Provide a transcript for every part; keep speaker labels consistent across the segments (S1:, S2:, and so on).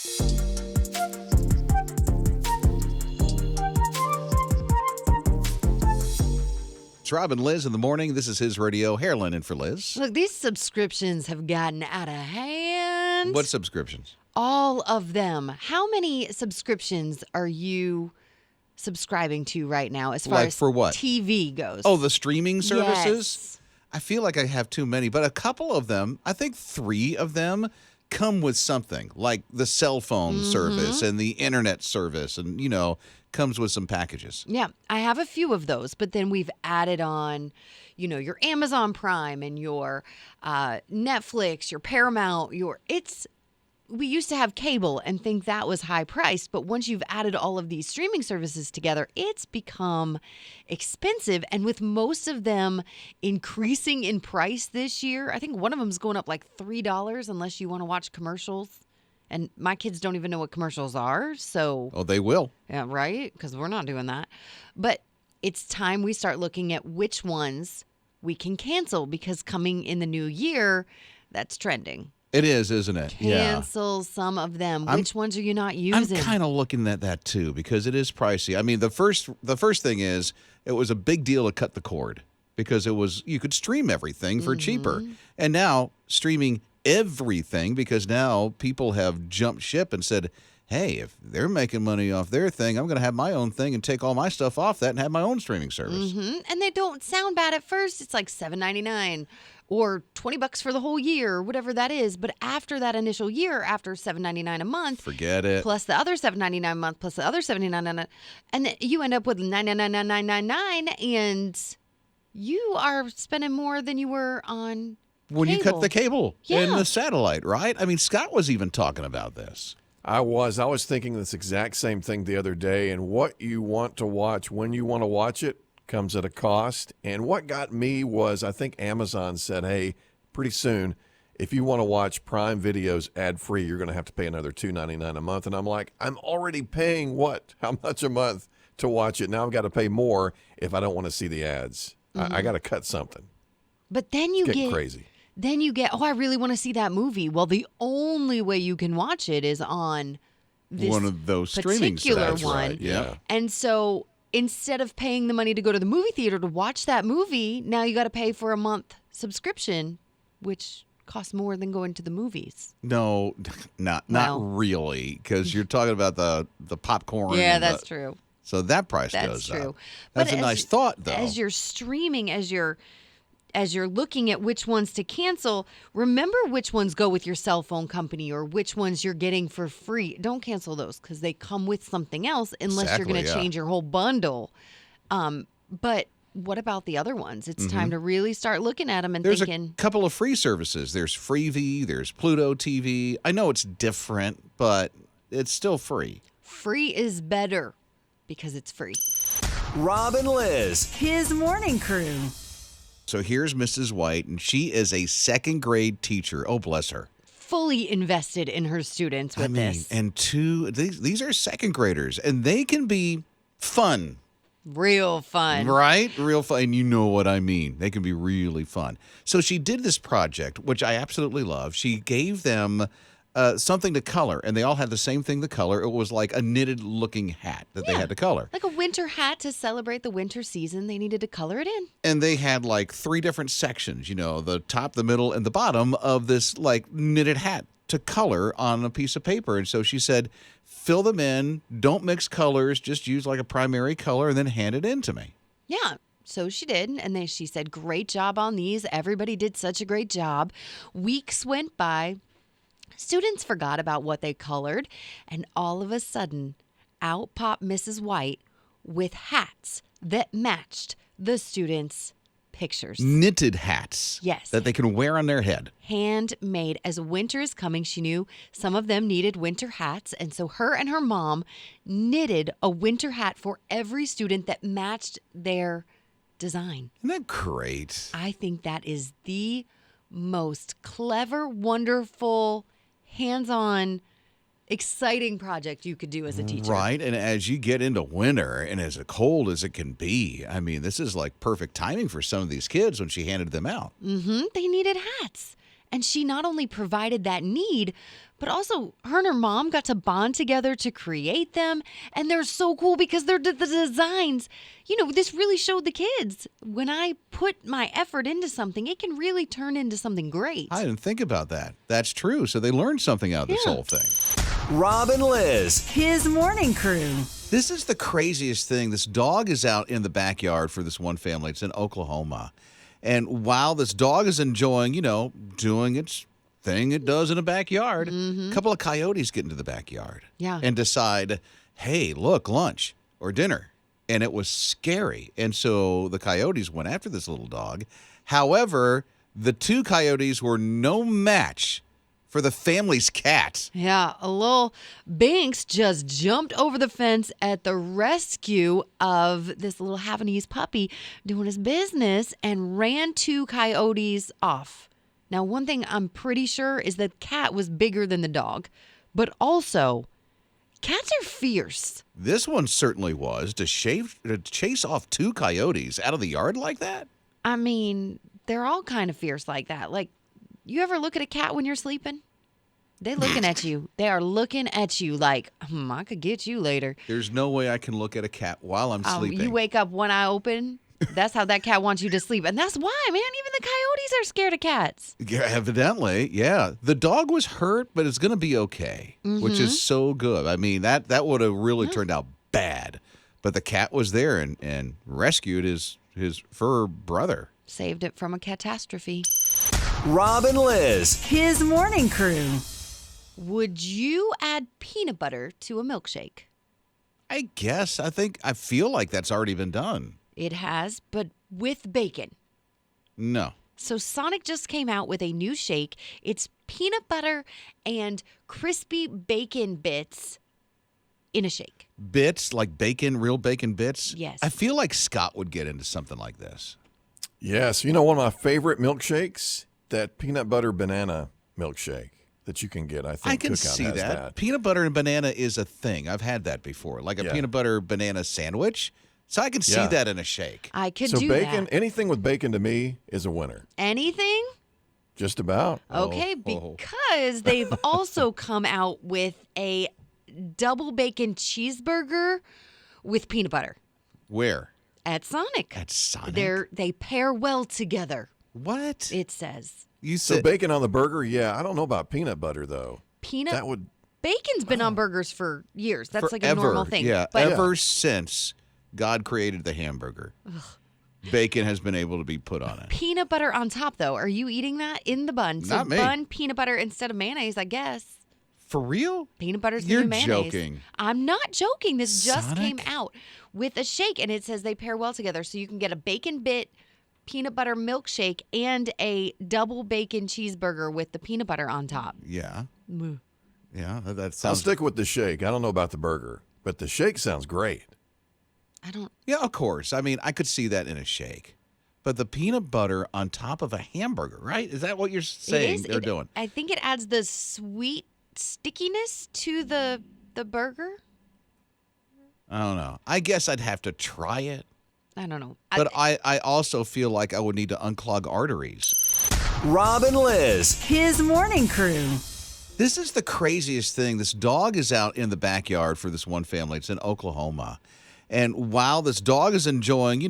S1: It's Rob and Lizz in the morning. This is his radio. Hairlin in for Liz.
S2: Look, these subscriptions have gotten out of hand.
S1: What subscriptions?
S2: All of them. How many subscriptions are you subscribing to right now as far
S1: Like
S2: as
S1: for what?
S2: TV goes?
S1: Oh, the streaming services?
S2: Yes.
S1: I feel like I have too many, but a couple of them, I think 3 of them come with something, like the cell phone service and the internet service and, comes with some packages.
S2: Yeah, I have a few of those, but then we've added on, your Amazon Prime and your Netflix, your Paramount, we used to have cable and think that was high priced, but once you've added all of these streaming services together, it's become expensive. And with most of them increasing in price this year, I think one of them is going up like $3 unless you want to watch commercials. And my kids don't even know what commercials are, so...
S1: Oh, they will.
S2: Yeah, right? Because we're not doing that. But it's time we start looking at which ones we can cancel, because coming in the new year, that's trending.
S1: It is, isn't it?
S2: Cancel some of them. Which ones are you not using?
S1: I'm kind of looking at that too, because it is pricey. I mean, the first thing is it was a big deal to cut the cord, because you could stream everything for cheaper. And now streaming everything, because now people have jumped ship and said, hey, if they're making money off their thing, I'm going to have my own thing and take all my stuff off that and have my own streaming service.
S2: And they don't sound bad at first. It's like $7.99 or $20 for the whole year, or whatever that is. But after that initial year, after $7.99 a month,
S1: forget it.
S2: Plus the other $7.99 a month, plus the other $7.99, and then you end up with $9.99, and you are spending more than you were on
S1: when
S2: cable.
S1: You cut the cable
S2: Yeah.
S1: and the satellite, right? I mean, Scott was even talking about this.
S3: I was thinking this exact same thing the other day, and what you want to watch when you want to watch it comes at a cost. And what got me was, I think Amazon said, hey, pretty soon, if you want to watch Prime videos ad-free, you're going to have to pay another $2.99 a month. And I'm like, I'm already paying how much a month to watch it? Now I've got to pay more if I don't want to see the ads. I got to cut something.
S2: But then
S3: It's getting crazy.
S2: Then you get, I really want to see that movie. Well, the only way you can watch it is on this
S1: one of those streaming
S2: particular
S1: sites.
S2: one.
S1: Right, yeah.
S2: And so instead of paying the money to go to the movie theater to watch that movie, now you got to pay for a month subscription, which costs more than going to the movies.
S1: No, not really, because you're talking about the popcorn.
S2: Yeah, that's true.
S1: So that price
S2: That's
S1: goes
S2: true.
S1: up. That's
S2: But
S1: a nice thought, though.
S2: As you're streaming, as you're looking at which ones to cancel, remember which ones go with your cell phone company or which ones you're getting for free. Don't cancel those, because they come with something else unless you're going to change your whole bundle. But what about the other ones? It's time to really start looking at them and
S1: There's
S2: thinking.
S1: a couple of free services. There's Freevee, there's Pluto TV. I know it's different, but it's still free.
S2: Free is better because it's free.
S4: Rob and Lizz.
S5: His morning crew.
S1: So here's Mrs. White, and she is a second grade teacher. Oh, bless her.
S2: Fully invested in her students with this.
S1: And these are second graders, and they can be fun.
S2: Real fun.
S1: Right? Real fun. And you know what I mean. They can be really fun. So she did this project, which I absolutely love. She gave them something to color, and they all had the same thing to color. It was like a knitted-looking hat that they had to color.
S2: Like a winter hat to celebrate the winter season. They needed to color it in.
S1: And they had like 3 different sections, the top, the middle, and the bottom of this like knitted hat to color on a piece of paper. And so she said, fill them in, don't mix colors, just use like a primary color, and then hand it in to me.
S2: Yeah. So she did. And then she said, great job on these. Everybody did such a great job. Weeks went by. Students forgot about what they colored, and all of a sudden, out popped Mrs. White with hats that matched the students' pictures.
S1: Knitted hats.
S2: Yes.
S1: That they can wear on their head.
S2: Handmade. As winter is coming, she knew some of them needed winter hats, and so her and her mom knitted a winter hat for every student that matched their design.
S1: Isn't that great?
S2: I think that is the most clever, wonderful, hands-on, exciting project you could do as a teacher.
S1: Right. And as you get into winter and as cold as it can be, I mean, this is like perfect timing for some of these kids when she handed them out.
S2: They needed hats. And she not only provided that need, but also her and her mom got to bond together to create them. And they're so cool because they're the designs. This really showed the kids. When I put my effort into something, it can really turn into something great.
S1: I didn't think about that. That's true. So they learned something out of this whole thing.
S4: Rob and Lizz.
S5: His morning crew.
S1: This is the craziest thing. This dog is out in the backyard for this one family. It's in Oklahoma. And while this dog is enjoying, doing its thing it does in a backyard, a couple of coyotes get into the backyard and decide, hey, look, lunch or dinner. And it was scary. And so the coyotes went after this little dog. However, the two coyotes were no match for the family's cat.
S2: Yeah, a little Binks just jumped over the fence at the rescue of this little Havanese puppy doing his business and ran two coyotes off. Now, one thing I'm pretty sure is that cat was bigger than the dog, but also cats are fierce.
S1: This one certainly was. To chase off two coyotes out of the yard like that?
S2: I mean, they're all kind of fierce like that. Like, you ever look at a cat when you're sleeping? They're looking at you. They are looking at you like, I could get you later.
S1: There's no way I can look at a cat while I'm sleeping.
S2: You wake up one eye open. That's how that cat wants you to sleep. And that's why, man, even the coyotes are scared of cats.
S1: Yeah, evidently, yeah. The dog was hurt, but it's going to be okay, which is so good. I mean, that would have really turned out bad. But the cat was there and rescued his fur brother.
S2: Saved it from a catastrophe.
S4: Rob and Lizz.
S5: His morning crew.
S2: Would you add peanut butter to a milkshake?
S1: I guess. I feel like that's already been done.
S2: It has, but with bacon.
S1: No.
S2: So Sonic just came out with a new shake. It's peanut butter and crispy bacon bits in a shake.
S1: Bits, like bacon, real bacon bits?
S2: Yes.
S1: I feel like Scott would get into something like this.
S3: Yes. One of my favorite milkshakes, that peanut butter banana milkshake that you can get. I think
S1: I can
S3: Cookout
S1: see
S3: has
S1: that. Peanut butter and banana is a thing. I've had that before, like a peanut butter banana sandwich. So I can see that in a shake.
S2: I could
S3: So
S2: do
S3: bacon,
S2: that.
S3: anything with bacon to me is a winner.
S2: Anything?
S3: Just about.
S2: Okay, because they've also come out with a double bacon cheeseburger with peanut butter
S1: Where?
S2: at Sonic.
S1: At Sonic?
S2: They pair well together,
S1: What?
S2: it says.
S1: You
S3: So
S1: said
S3: bacon on the burger, yeah. I don't know about peanut butter though. That would.
S2: Bacon's been on burgers for years. That's like a
S1: forever.
S2: normal thing.
S1: Yeah,
S2: But
S1: ever since God created the hamburger, bacon has been able to be put on it.
S2: peanut butter on top, though. Are you eating that in the bun? So
S1: Not me.
S2: bun, peanut butter instead of mayonnaise, I guess.
S1: For real?
S2: Peanut butter's the
S1: You're
S2: new mayonnaise.
S1: joking.
S2: I'm not joking. This just
S1: Sonic?
S2: came out with a shake, and it says they pair well together. So you can get a bacon bit peanut butter milkshake and a double bacon cheeseburger with the peanut butter on top.
S1: Yeah.
S2: Moo.
S1: Yeah, that
S3: I'll
S1: sounds...
S3: stick with the shake. I don't know about the burger, but the shake sounds great.
S2: I don't.
S1: Yeah, of course. I mean, I could see that in a shake. But the peanut butter on top of a hamburger, right? Is that what you're saying they're doing?
S2: I think it adds the sweet stickiness to the burger.
S1: I don't know. I guess I'd have to try it.
S2: I don't know.
S1: But I also feel like I would need to unclog arteries.
S4: Rob and Lizz.
S5: His morning crew.
S1: This is the craziest thing. This dog is out in the backyard for this one family. It's in Oklahoma. And while this dog is enjoying,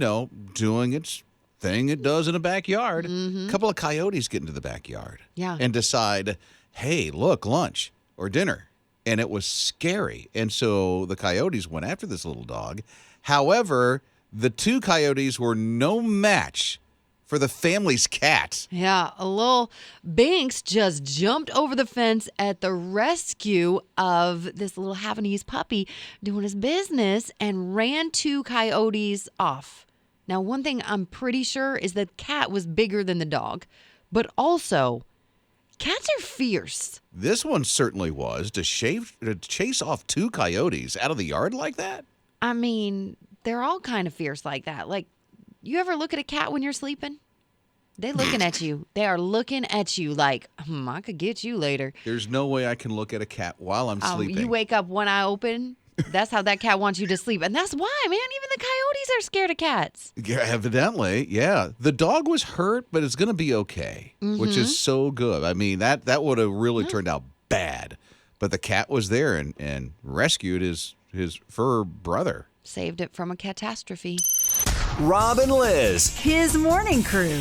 S1: doing its thing it does in a backyard, a couple of coyotes get into the backyard and decide, hey, look, lunch or dinner. And it was scary. And so the coyotes went after this little dog. However, the two coyotes were no match for the family's cat.
S2: Yeah, a little Binks just jumped over the fence at the rescue of this little Havanese puppy doing his business and ran two coyotes off. Now, one thing I'm pretty sure is that cat was bigger than the dog, but also cats are fierce.
S1: This one certainly was. To chase off two coyotes out of the yard like that?
S2: I mean, they're all kind of fierce like that. Like, you ever look at a cat when you're sleeping? They're looking at you. They are looking at you like, I could get you later.
S1: There's no way I can look at a cat while I'm sleeping.
S2: You wake up one eye open. That's how that cat wants you to sleep. And that's why, man, even the coyotes are scared of cats.
S1: Yeah, evidently, yeah. The dog was hurt, but it's going to be okay, which is so good. I mean, that would have really turned out bad. But the cat was there and rescued his fur brother.
S2: Saved it from a catastrophe.
S4: Rob and Lizz.
S5: His morning crew.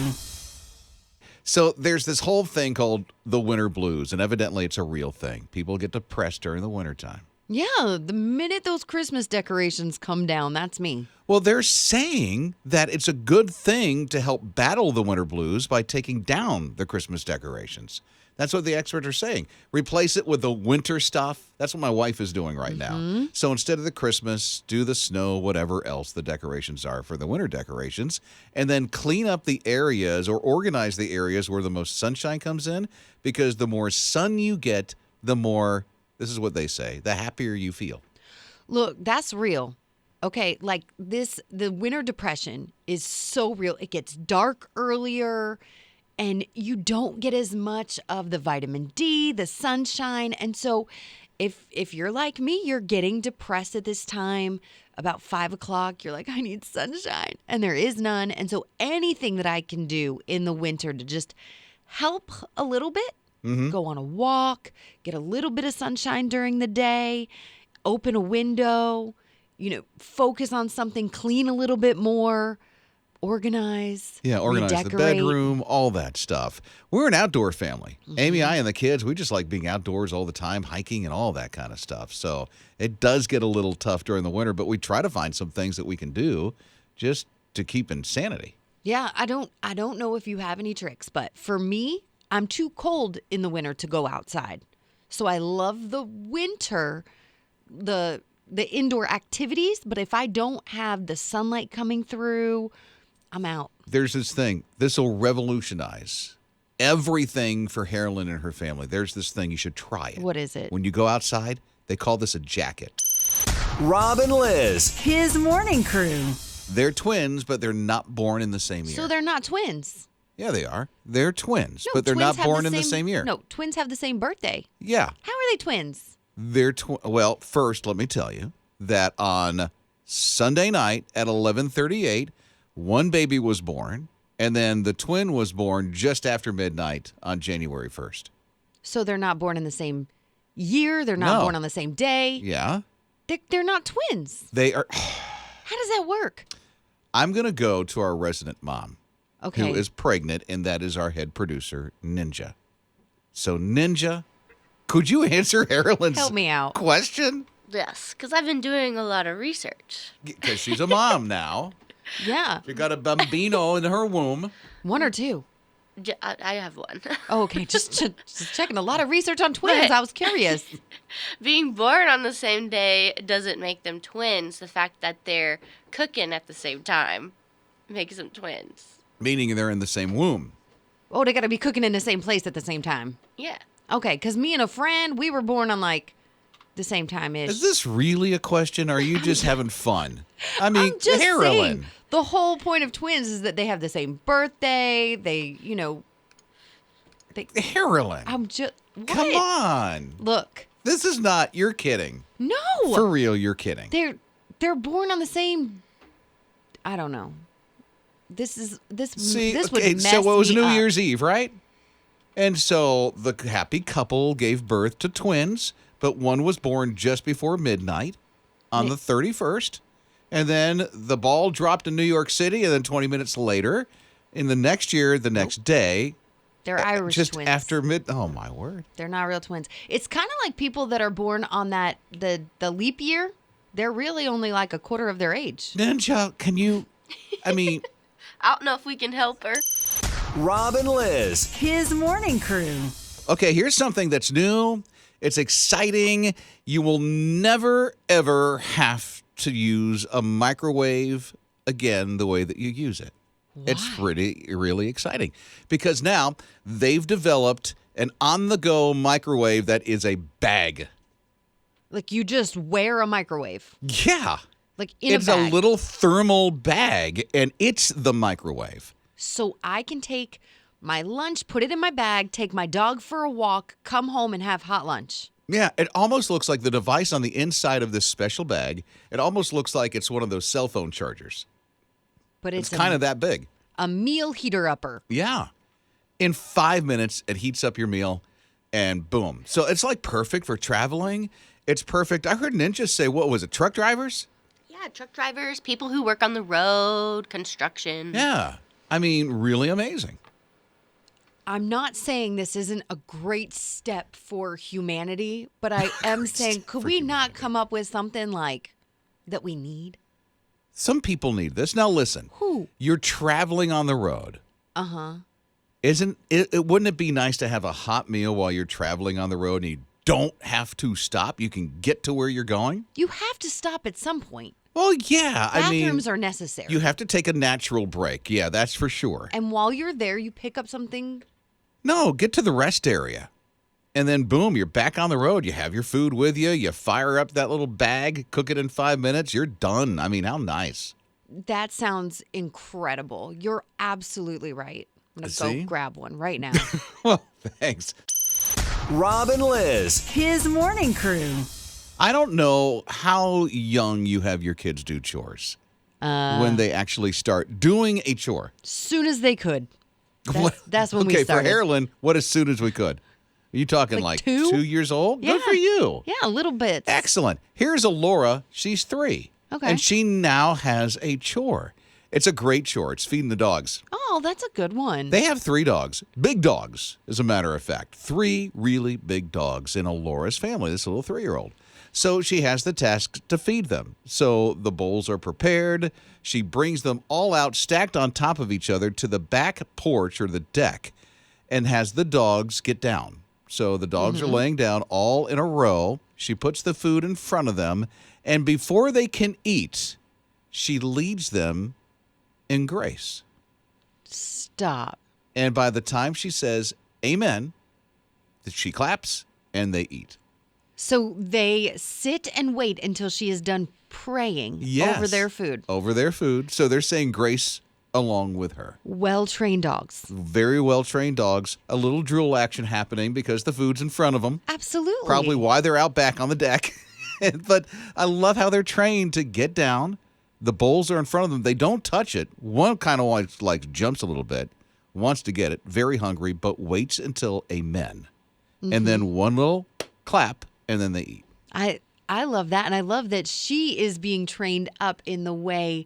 S1: So there's this whole thing called the winter blues, and evidently it's a real thing. People get depressed during the wintertime.
S2: Yeah, the minute those Christmas decorations come down, that's me.
S1: Well, they're saying that it's a good thing to help battle the winter blues by taking down the Christmas decorations. That's what the experts are saying. Replace it with the winter stuff. That's what my wife is doing right now. So instead of the Christmas, do the snow, whatever else the decorations are for the winter decorations, and then clean up the areas or organize the areas where the most sunshine comes in, because the more sun you get, the more, this is what they say, the happier you feel.
S2: Look, that's real. Okay, like the winter depression is so real. It gets dark earlier, and you don't get as much of the vitamin D, the sunshine. And so if you're like me, you're getting depressed at this time. About 5 o'clock, you're like, I need sunshine. And there is none. And so anything that I can do in the winter to just help a little bit, go on a walk, get a little bit of sunshine during the day, open a window, focus on something, clean a little bit more, organize.
S1: Yeah, organize
S2: redecorate.
S1: the bedroom, all that stuff. We're an outdoor family. Amy, I, and the kids, we just like being outdoors all the time, hiking and all that kind of stuff. So it does get a little tough during the winter, but we try to find some things that we can do just to keep insanity.
S2: Yeah, I don't know if you have any tricks, but for me, I'm too cold in the winter to go outside. So I love the winter, the indoor activities, but if I don't have the sunlight coming through, I'm out.
S1: There's this thing. This will revolutionize everything for Carolyn and her family. There's this thing. You should try it.
S2: What is it?
S1: When you go outside, they call this a jacket.
S4: Rob and Lizz.
S5: His morning crew.
S1: They're twins, but they're not born in the same year.
S2: So they're not twins.
S1: Yeah, they are. They're twins,
S2: No,
S1: but they're
S2: twins
S1: not born in the same year.
S2: No, twins have the same birthday.
S1: Yeah.
S2: How are they twins?
S1: They're well, first, let me tell you that on Sunday night at 11:38, one baby was born, and then the twin was born just after midnight on January 1st.
S2: So they're not born in the same year. They're not
S1: No.
S2: born on the same day.
S1: Yeah.
S2: They're not twins.
S1: They are.
S2: How does that work?
S1: I'm going to go to our resident mom,
S2: Okay.
S1: who is pregnant, and that is our head producer, Ninja. So, Ninja, could you answer Carolyn's
S2: Help me out.
S1: question?
S6: Yes, because I've been doing a lot of research.
S1: Because she's a mom now.
S2: Yeah.
S1: She got a bambino in her womb.
S2: One or two.
S6: I have one.
S2: Oh, okay. Just checking a lot of research on twins.
S6: But-
S2: I was curious.
S6: Being born on the same day doesn't make them twins. The fact that they're cooking at the same time makes them twins.
S1: Meaning they're in the same womb.
S2: Oh, they got to be cooking in the same place at the same time.
S6: Yeah.
S2: Okay, because me and a friend, we were born on like the same time-ish.
S1: Is this really a question? Or are you just having fun? I mean,
S2: I'm just
S1: Carolyn.
S2: saying, the whole point of twins is that they have the same birthday. They,
S1: Carolyn.
S2: I'm just, what?
S1: Come on.
S2: Look,
S1: This is not, you're kidding.
S2: no.
S1: For real, you're kidding.
S2: They're born on the same, I don't know. This
S1: See,
S2: this would
S1: okay,
S2: mess
S1: so it was
S2: me
S1: New
S2: up.
S1: Year's Eve, right? And so the happy couple gave birth to twins, but one was born just before midnight on the 31st. And then the ball dropped in New York City, and then 20 minutes later, in the next year, the next day,
S2: They're Irish
S1: just
S2: twins.
S1: after oh my word.
S2: They're not real twins. It's kind of like people that are born on the leap year. They're really only like a quarter of their age.
S1: Ninja, can you, I mean,
S6: I don't know if we can help her.
S4: Rob and Lizz.
S5: His morning crew.
S1: okay, here's something that's new. It's exciting. You will never, ever have to use a microwave again the way that you use it. It's really exciting because now they've developed an on-the-go microwave that is a bag.
S2: Like you just wear a microwave.
S1: Yeah.
S2: Like in
S1: It's
S2: a bag.
S1: a little thermal bag, and it's the microwave.
S2: So I can take my lunch, put it in my bag, take my dog for a walk, come home and have hot lunch.
S1: Yeah, it almost looks like the device on the inside of this special bag, it almost looks like it's one of those cell phone chargers.
S2: But
S1: It's
S2: it's
S1: kind of that big.
S2: a meal heater upper.
S1: Yeah. In 5 minutes, it heats up your meal. and boom. So it's like perfect for traveling. It's perfect. I heard Ninja say, what was it, truck drivers?
S6: Yeah, truck drivers, people who work on the road, construction.
S1: Yeah. I mean, really amazing.
S2: I'm not saying this isn't a great step for humanity, but I am saying, could we not come up with something like that we need?
S1: Some people need this. Now listen.
S2: Who?
S1: You're traveling on the road.
S2: Uh-huh.
S1: Wouldn't it be nice to have a hot meal while you're traveling on the road and you don't have to stop? You can get to where you're going?
S2: You have to stop at some point.
S1: Well, yeah.
S2: Bathrooms are necessary.
S1: You have to take a natural break. Yeah, that's for sure.
S2: And while you're there, you pick up something.
S1: No, get to the rest area. And then, boom, you're back on the road. You have your food with you. You fire up that little bag, cook it in 5 minutes. You're done. I mean, how nice.
S2: That sounds incredible. You're absolutely right. I'm going to
S1: See?
S2: go grab one right now.
S1: Well, thanks.
S4: Rob and Lizz.
S5: His morning crew.
S1: I don't know how young you have your kids do chores when they actually start doing a chore.
S2: Soon as they could.
S1: What?
S2: That's when we
S1: Okay,
S2: started.
S1: for Harlan, what as soon as we could? Are you talking
S2: Like
S1: like
S2: two?
S1: 2 years old?
S2: Yeah.
S1: Good for you.
S2: Yeah, a little bit.
S1: Excellent. Here's Laura. She's 3.
S2: Okay.
S1: And she now has a chore. It's a great chore. It's feeding the dogs.
S2: Oh, that's a good one.
S1: They have 3 dogs. Big dogs, as a matter of fact. 3 really big dogs in Laura's family, this little 3-year-old. So she has the task to feed them. So the bowls are prepared. She brings them all out, stacked on top of each other, to the back porch or the deck, and has the dogs get down. So the dogs are laying down all in a row. She puts the food in front of them, and before they can eat, she leads them in grace.
S2: Stop.
S1: And by the time she says, amen, she claps and they eat.
S2: So they sit and wait until she is done praying
S1: Yes.
S2: over their food.
S1: Over their food. So they're saying grace along with her.
S2: Well-trained dogs.
S1: Very well-trained dogs. A little drool action happening because the food's in front of them.
S2: Absolutely.
S1: Probably why they're out back on the deck. But I love how they're trained to get down. The bowls are in front of them. They don't touch it. One kind of like jumps a little bit, wants to get it, very hungry, but waits until amen. And then one little clap, and then they eat.
S2: I love that. And I love that she is being trained up in the way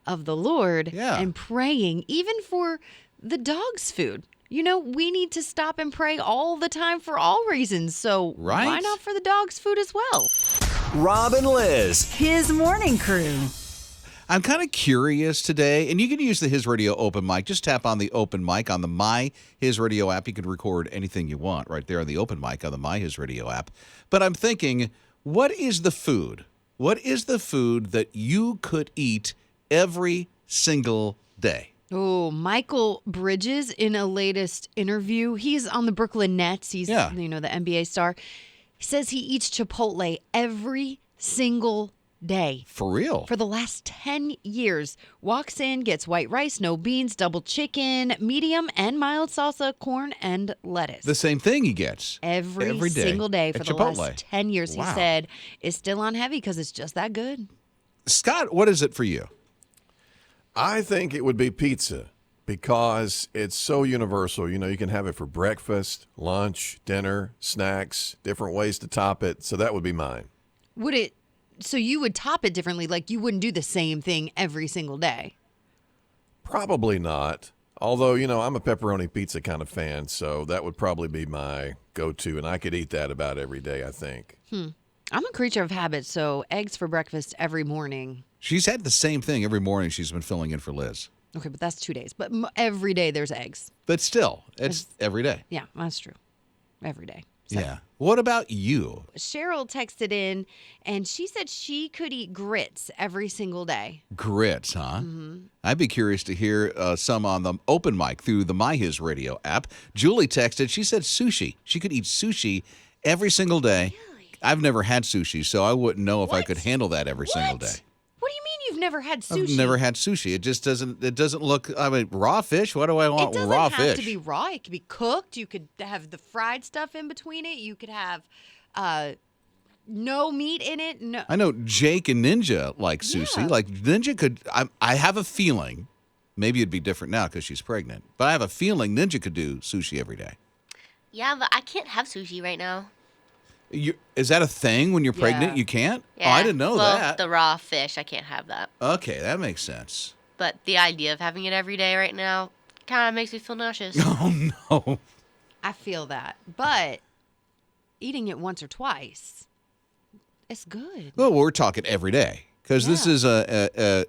S2: of the Lord and praying, even for the dog's food. You know, we need to stop and pray all the time for all reasons. So why not for the dog's food as well?
S4: Rob and Lizz.
S5: His morning crew.
S1: I'm kind of curious today, and you can use the His Radio open mic. Just tap on the open mic on the My His Radio app. You can record anything you want right there on the open mic on the My His Radio app. But I'm thinking, what is the food? What is the food that you could eat every single day?
S2: Oh, Michael Bridges in a latest interview. He's on the Brooklyn Nets. He's, the NBA star. He says he eats Chipotle every single day.
S1: For real?
S2: For the last 10 years. Walks in, gets white rice, no beans, double chicken, medium and mild salsa, corn, and lettuce.
S1: The same thing he gets.
S2: Every
S1: day
S2: single day for
S1: at
S2: the
S1: Chipotle.
S2: last 10 years.
S1: Wow.
S2: He said it's still on heavy because it's just that good.
S1: Scott, what is it for you?
S3: I think it would be pizza because it's so universal. You know, you can have it for breakfast, lunch, dinner, snacks, different ways to top it. So that would be mine.
S2: Would it? So you would top it differently, like you wouldn't do the same thing every single day?
S3: Probably not. Although, you know, I'm a pepperoni pizza kind of fan, so that would probably be my go-to, and I could eat that about every day, I think.
S2: I'm a creature of habit, so eggs for breakfast every morning.
S1: She's had the same thing every morning she's been filling in for Liz.
S2: Okay, but that's 2 days. But every day there's eggs.
S1: But still, it's every day.
S2: Yeah, that's true. Every day. So
S1: Yeah. What about you?
S2: Cheryl texted in, and she said she could eat grits every single day.
S1: Grits, huh? I'd be curious to hear some on the open mic through the My His Radio app. Julie texted, she said sushi. She could eat sushi every single day.
S2: Really?
S1: I've never had sushi, so I wouldn't know if I could handle that every single day.
S2: What do you mean you've never had sushi?
S1: I've never had sushi. It just doesn't look, I mean, raw fish? What do I want
S2: It doesn't
S1: raw
S2: have
S1: fish?
S2: to be raw. It could be cooked. You could have the fried stuff in between it. You could have no meat in it. No.
S1: I know Jake and Ninja like sushi.
S2: Yeah.
S1: Like Ninja could, I have a feeling, maybe it'd be different now because she's pregnant, but I have a feeling Ninja could do sushi every day.
S6: Yeah, but I can't have sushi right now.
S1: Is that a thing when you're pregnant?
S2: Yeah.
S1: You can't?
S6: Yeah.
S1: Oh, I didn't know
S6: well,
S1: that.
S6: the raw fish, I can't have that.
S1: Okay, that makes sense.
S6: But the idea of having it every day right now kind of makes me feel nauseous.
S1: Oh, no.
S2: I feel that. But eating it once or twice, it's good.
S1: Well, we're talking every day because this
S2: Yeah.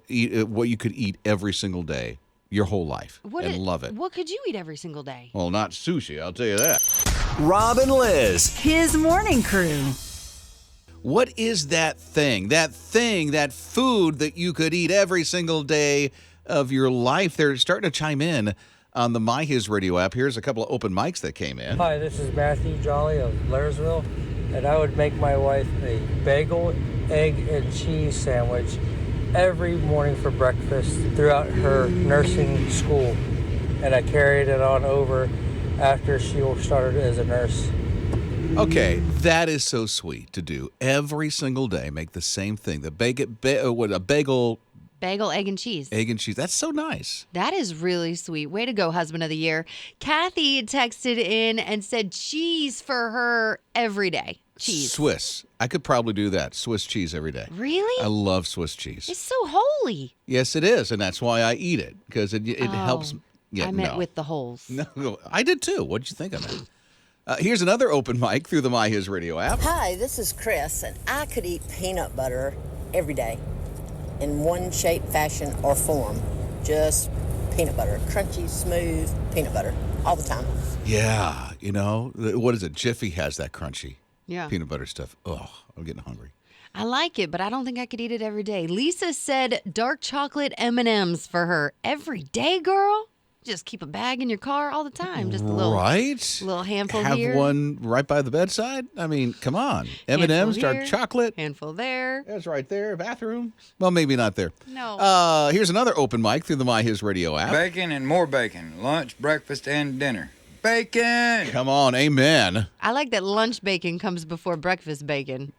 S1: is what you could eat every single day your whole life and love it.
S2: What could you eat every single day?
S1: Well, not sushi, I'll tell you that.
S4: Rob and Lizz.
S5: His morning crew.
S1: What is that thing? That food that you could eat every single day of your life? They're starting to chime in on the My HISRadio app. Here's a couple of open mics that came in.
S7: Hi, this is Matthew Jolly of Blairsville, and I would make my wife a bagel, egg, and cheese sandwich every morning for breakfast throughout her nursing school. And I carried it on over after she started as a nurse.
S1: Okay, that is so sweet to do every single day. Make the same thing. The a bagel,
S2: Bagel, egg, and cheese.
S1: egg and cheese. That's so nice.
S2: That is really sweet. Way to go, husband of the year. Kathy texted in and said cheese for her every day. Cheese.
S1: Swiss. I could probably do that. Swiss cheese every day.
S2: Really?
S1: I love Swiss cheese.
S2: It's so holy.
S1: Yes, it is, and that's why I eat it because it helps. Yeah,
S2: I meant
S1: no.
S2: with the holes.
S1: No, I did too. What did you think of that? Here's another open mic through the My HISRadio app.
S8: Hi, this is Chris, and I could eat peanut butter every day in one shape, fashion, or form. Just peanut butter. Crunchy, smooth peanut butter all the time.
S1: Yeah, what is it? Jiffy has that crunchy
S2: Yeah.
S1: peanut butter stuff. Oh, I'm getting hungry.
S2: I like it, but I don't think I could eat it every day. Lisa said dark chocolate M&Ms for her every day, girl. Just keep a bag in your car all the time. Just a little,
S1: right?
S2: little handful
S1: Have
S2: here.
S1: one right by the bedside. I mean, come on.
S2: Handful
S1: M&M's, dark
S2: here,
S1: chocolate.
S2: Handful there.
S1: That's right there. Bathroom. Well, maybe not there.
S2: No.
S1: Here's another open mic through the My HISRadio app.
S9: Bacon and more bacon. Lunch, breakfast, and dinner. Bacon!
S1: Come on, amen.
S2: I like that lunch bacon comes before breakfast bacon.